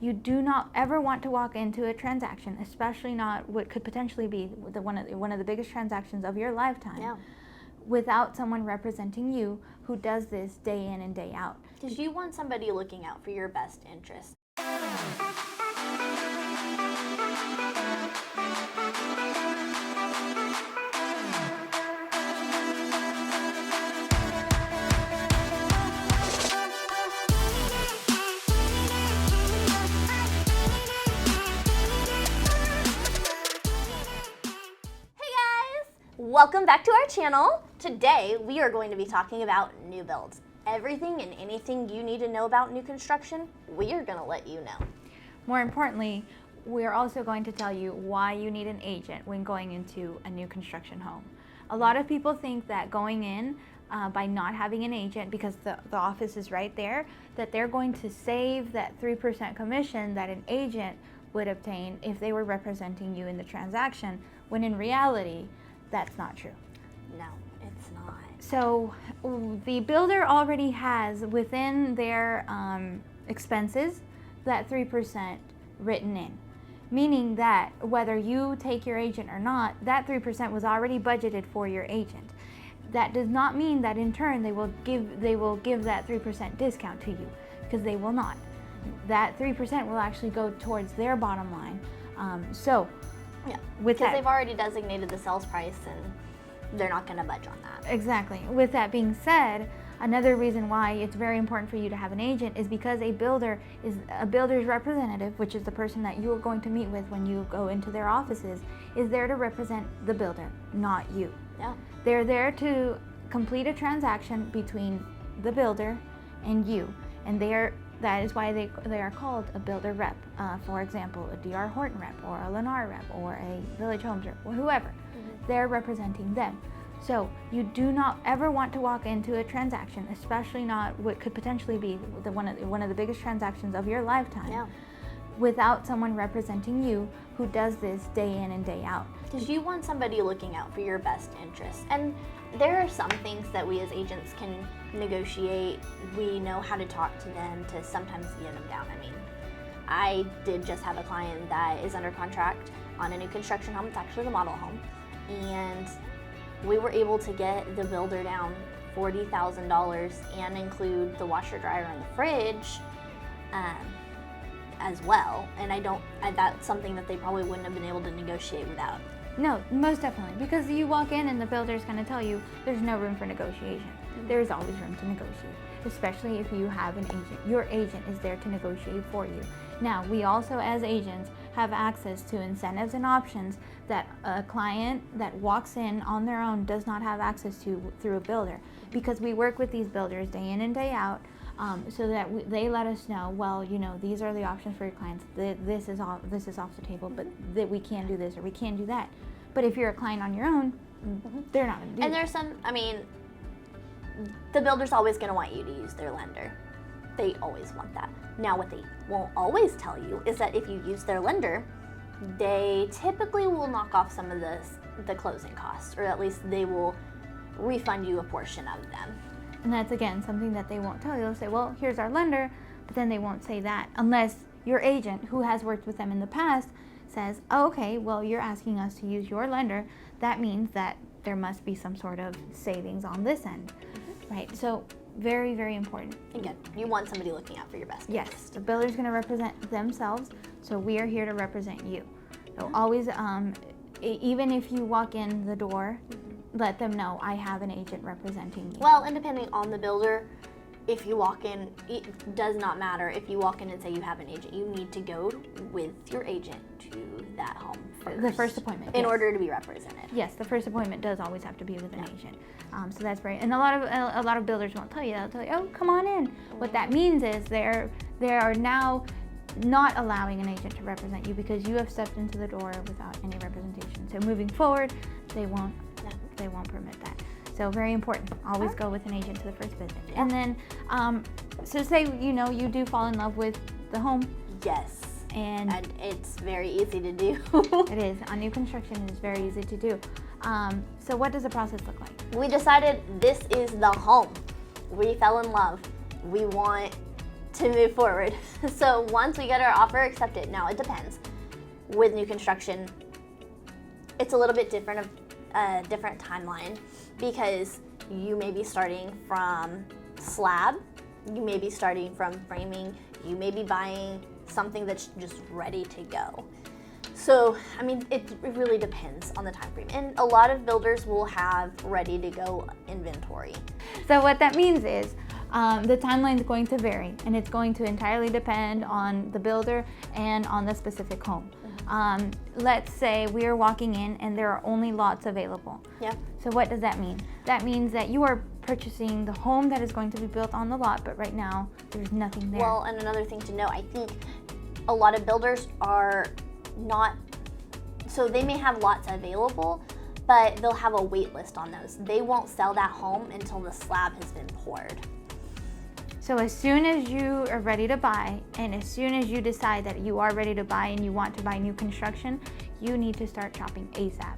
You do not ever want to walk into a transaction, especially not what could potentially be one of the biggest transactions of your lifetime, without someone representing you who does this day in and day out. Because you want somebody looking out for your best interest. Welcome back to our channel. Today we are going to be talking about new builds. Everything and anything you need to know about new construction, we are going to let you know. More importantly, we're also going to tell you why you need an agent when going into a new construction home. A lot of people think that going in by not having an agent, because the office is right there, that they're going to save that 3% commission that an agent would obtain if they were representing you in the transaction, when in reality, that's not true. No, it's not. So the builder already has within their expenses that 3% written in, meaning that whether you take your agent or not, that 3% was already budgeted for your agent. That does not mean that in turn they will give that 3% discount to you, because they will not. That 3% will actually go towards their bottom line. Yeah, because they've already designated the sales price and they're not going to budge on that. Exactly. With that being said, another reason why it's very important for you to have an agent is because a builder's representative, which is the person that you are going to meet with when you go into their offices, is there to represent the builder, not you. Yeah. They're there to complete a transaction between the builder and you, and that is why they are called a builder rep. For example, a D.R. Horton rep, or a Lennar rep, or a Village Homes rep, or whoever. Mm-hmm. They're representing them. So you do not ever want to walk into a transaction, especially not what could potentially be one of the biggest transactions of your lifetime, without someone representing you who does this day in and day out. Because you want somebody looking out for your best interests. And there are some things that we as agents can negotiate. We know how to talk to them to sometimes get them down. I mean, I did just have a client that is under contract on a new construction home. It's actually the model home. And we were able to get the builder down $40,000 and include the washer, dryer, and the fridge as well. And that's something that they probably wouldn't have been able to negotiate without. No, most definitely, because you walk in and the builder's going to tell you there's no room for negotiation. Mm-hmm. There's always room to negotiate, especially if you have an agent. Your agent is there to negotiate for you. Now, we also as agents have access to incentives and options that a client that walks in on their own does not have access to through a builder, because we work with these builders day in and day out. So that they let us know, well, these are the options for your clients. This is off the table, but that we can't do this or we can't do that. But if you're a client on your own, they're not going to do And there's the builder's always going to want you to use their lender. They always want that. Now, what they won't always tell you is that if you use their lender, they typically will knock off some of the closing costs, or at least they will refund you a portion of them. And that's, again, something that they won't tell you. They'll say, well, here's our lender, but then they won't say that unless your agent, who has worked with them in the past, says, oh, okay, well, you're asking us to use your lender. That means that there must be some sort of savings on this end, right? So very, very important. Again, you want somebody looking out for your best interest. Yes, the builder's going to represent themselves, so we are here to represent you. So always, even if you walk in the door, let them know I have an agent representing you. Well, and depending on the builder, if you walk in, it does not matter if you walk in and say you have an agent. You need to go with your agent to that home first. The first appointment. In order to be represented. Yes, the first appointment does always have to be with an agent. So that's great. And a lot of builders won't tell you that. They'll tell you, oh, come on in. What that means is they are now not allowing an agent to represent you because you have stepped into the door without any representation. So moving forward, they won't permit that. So very important. Always go with an agent to the first visit. Yeah. And then, so say you do fall in love with the home. Yes. And it's very easy to do. It is. On new construction, it is very easy to do. So what does the process look like? We decided this is the home. We fell in love. We want to move forward. So once we get our offer accepted, now it depends. With new construction, it's a little bit different of a different timeline because you may be starting from slab, you may be starting from framing, you may be buying something that's just ready to go. So, I mean, it really depends on the time frame. And a lot of builders will have ready to go inventory. So what that means is the timeline is going to vary, and it's going to entirely depend on the builder and on the specific home. Let's say we are walking in and there are only lots available. Yeah. So what does that mean? That means that you are purchasing the home that is going to be built on the lot, but right now there's nothing there. Well, and another thing to know, I think a lot of builders are not, so they may have lots available, but they'll have a wait list on those. They won't sell that home until the slab has been poured. So as soon as you are ready to buy, and as soon as you decide that you are ready to buy and you want to buy new construction, you need to start shopping ASAP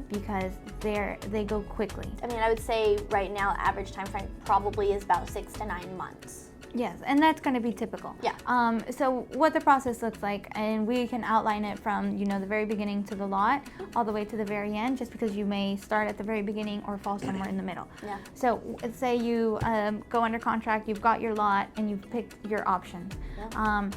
because they go quickly. I mean, I would say right now, average time frame probably is about 6 to 9 months. Yes, and that's going to be typical. Yeah. So what the process looks like, and we can outline it from the very beginning to the lot, all the way to the very end, just because you may start at the very beginning or fall somewhere in the middle. Yeah. So let's say you go under contract, you've got your lot, and you've picked your options. Yeah.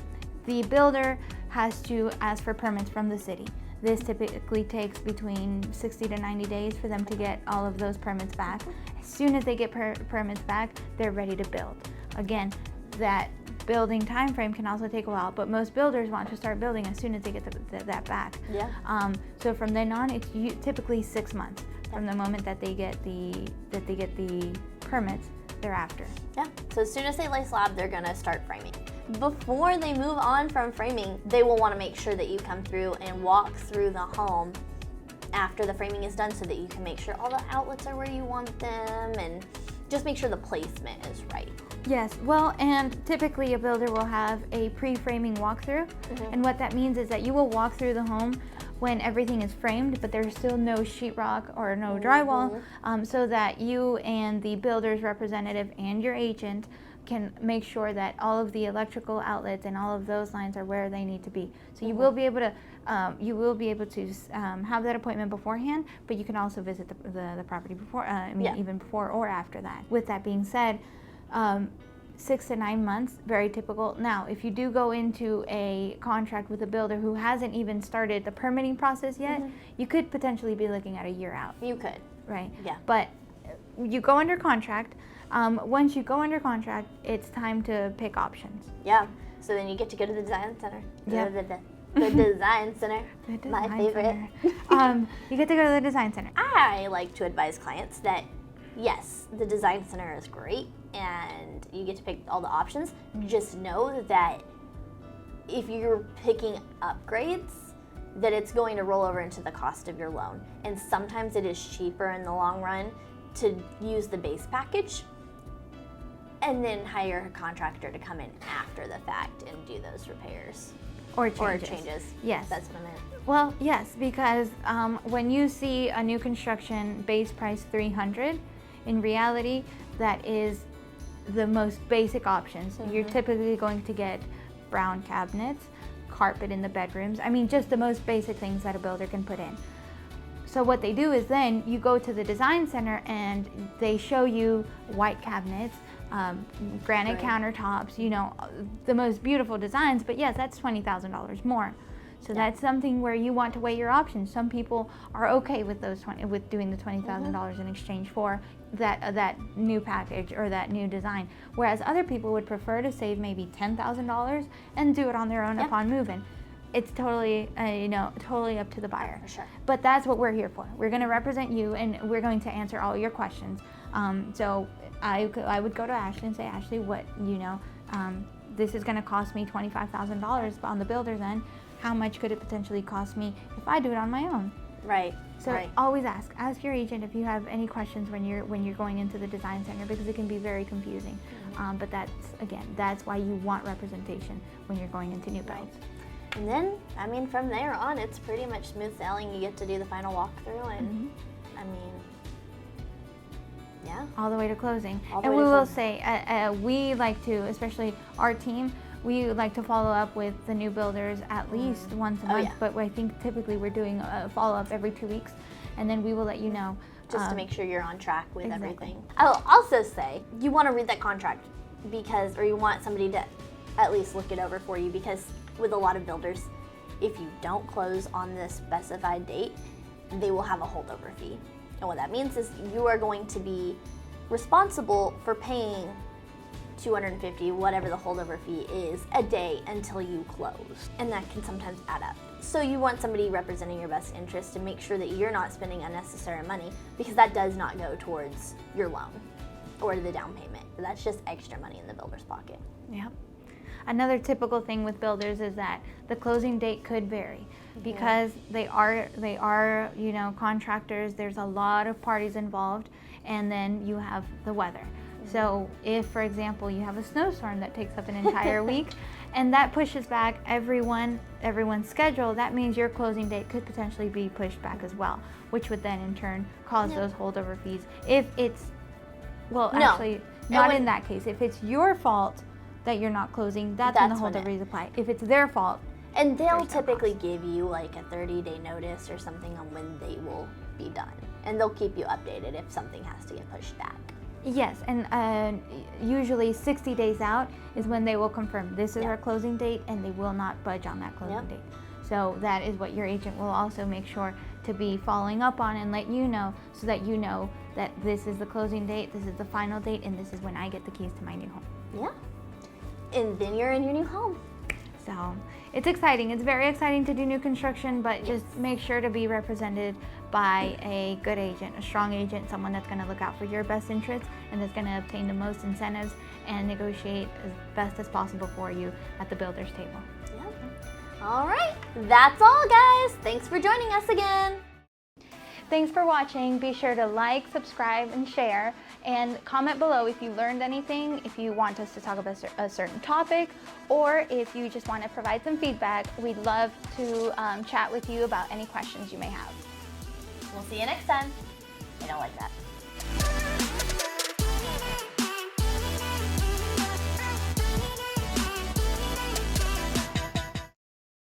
The builder has to ask for permits from the city. This typically takes between 60 to 90 days for them to get all of those permits back. As soon as they get permits back, they're ready to build. Again, that building time frame can also take a while, but most builders want to start building as soon as they get that back. Yeah. So from then on, it's typically 6 months from the moment that they get the permits thereafter. Yeah. So as soon as they lay slab, they're gonna start framing. Before they move on from framing, they will want to make sure that you come through and walk through the home after the framing is done so that you can make sure all the outlets are where you want them and just make sure the placement is right. Yes, well, and typically a builder will have a pre-framing walkthrough, and what that means is that you will walk through the home when everything is framed, but there's still no sheetrock or no drywall, so that you and the builder's representative and your agent can make sure that all of the electrical outlets and all of those lines are where they need to be. So you will be able to have that appointment beforehand, but you can also visit the property before, even before or after that. With that being said, 6 to 9 months, very typical. Now, if you do go into a contract with a builder who hasn't even started the permitting process yet, you could potentially be looking at a year out. You could. Right? Yeah. But you go under contract. Once you go under contract, it's time to pick options. Yeah. So then you get to go to the design center. Yeah. The design center. The My design favorite. center. You get to go to the design center. I like to advise clients that yes, the design center is great and you get to pick all the options. Just know that if you're picking upgrades, that it's going to roll over into the cost of your loan. And sometimes it is cheaper in the long run to use the base package and then hire a contractor to come in after the fact and do those repairs. Or changes. Or changes. Yes. That's what I meant. Well, yes, because when you see a new construction base price $300, in reality, that is the most basic options. You're typically going to get brown cabinets, carpet in the bedrooms. I mean, just the most basic things that a builder can put in. So what they do is then you go to the design center and they show you white cabinets, granite countertops, the most beautiful designs, but yes, that's $20,000 more. So that's something where you want to weigh your options. Some people are okay with with doing the $20,000 in exchange for that new package or that new design, whereas other people would prefer to save maybe $10,000 and do it on their own upon move-in. It's totally, totally up to the buyer. For sure. But that's what we're here for. We're going to represent you, and we're going to answer all your questions. So I would go to Ashley and say, Ashley, what this is going to cost me $25,000 on the builder's end. How much could it potentially cost me if I do it on my own? Right. So always ask your agent if you have any questions when you're going into the design center, because it can be very confusing. But that's why you want representation when you're going into new builds. And then, from there on, it's pretty much smooth sailing. You get to do the final walkthrough, and Yeah. all the way to closing. All the And way we to will closing. say, we like to, especially our team, we like to follow up with the new builders at least once a month, yeah. but I think typically we're doing a follow-up every 2 weeks, and then we will let you know. Just to make sure you're on track with exactly. everything. I'll also say you want to read that contract because, or you want somebody to at least look it over for you, because with a lot of builders, if you don't close on the specified date, they will have a holdover fee. And what that means is you are going to be responsible for paying $250, whatever the holdover fee is, a day until you close. And that can sometimes add up. So you want somebody representing your best interest to make sure that you're not spending unnecessary money, because that does not go towards your loan or the down payment. That's just extra money in the builder's pocket. Yep. Another typical thing with builders is that the closing date could vary because they are contractors. There's a lot of parties involved, and then you have the weather. So if, for example, you have a snowstorm that takes up an entire week and that pushes back everyone's schedule, that means your closing date could potentially be pushed back as well, which would then in turn cause those holdover fees. If it's, actually, not in that case. If it's your fault that you're not closing, that's when the holdover fees apply. If it's their fault, and they'll typically give you like a 30-day notice or something on when they will be done, and they'll keep you updated if something has to get pushed back. yes, and usually 60 days out is when they will confirm this is our closing date, and they will not budge on that closing date. So that is what your agent will also make sure to be following up on and let you know, so that you know that this is the closing date, this is the final date, and this is when I get the keys to my new home. Yeah. And then you're in your new home. So it's exciting. It's very exciting to do new construction, but just make sure to be represented by a good agent, a strong agent, someone that's going to look out for your best interests and that's going to obtain the most incentives and negotiate as best as possible for you at the builder's table. Yeah. All right. That's all, guys. Thanks for joining us again. Thanks for watching. Be sure to like, subscribe, and share, and comment below if you learned anything, if you want us to talk about a certain topic, or if you just want to provide some feedback. We'd love to chat with you about any questions you may have. We'll see you next time. I don't like that.